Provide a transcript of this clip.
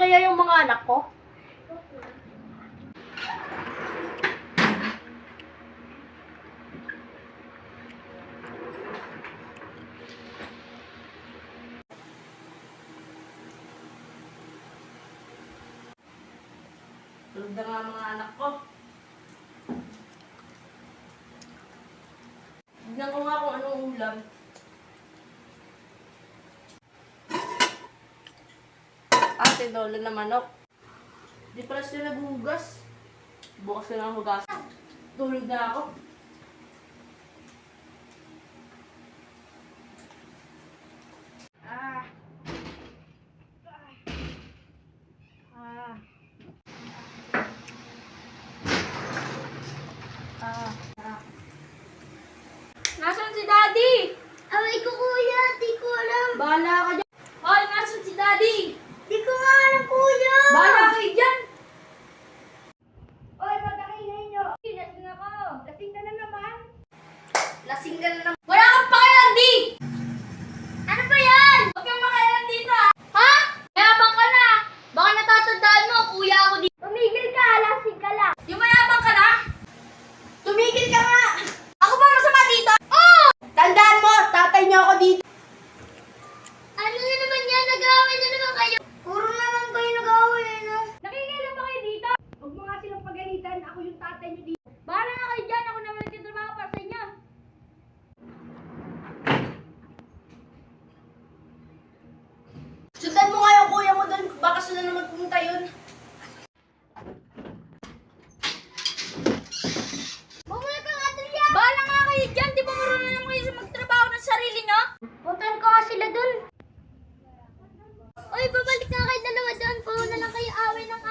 kaya yung mga anak ko? Tulog na nga mga anak ko. Tignan ko nga kung anong ulam. Tinola na manok. Di pala sila naghuhugas. Bukas na lang hugas. Tulog na ako. Nasaan si Daddy? Away ko kuya, di ko alam. Bahala ka dyan. Hoy, nasaan si Daddy? Di ko nga alam kuya. Bahala kayo dyan. Oy, pagkakaingay nyo. Lasing ako. Lasing ka na naman. Lasing ka na naman. Wala kang pakialam, Di! Ano ba yan? Huwag kang makialam dito, ha? Ha? Mayabang ka na. Baka natatandaan mo, kuya ako dito. Tumigil ka, lasing ka lang. Yung mayabang ka na? Tumigil ka nga. Ako ba masama dito? Oo! Tandaan mo, tatay niyo ako dito. Ano na naman yan? Nag-aaway na naman kayo. Puro na lang kayo nag-aaway, no? Nakikialam ba kayo dito? Huwag mo nga silang pagalitan. Ako yung tatay niyo dito. Bahala na kayo dyan. Ako naman nagtitrabaho para sa inyo. Sundan mo nga yung kuya mo doon. Baka sila naman pumunta yun. Bumalik ka nga, Adrian. Bahala nga kayo dyan. Di ba marunong naman kayo sa magtrabaho ng sarili niyo? Puntahan ko nga sila dun. Oy, babalik nga kayo dalawa doon. Puro na lang kayo away ng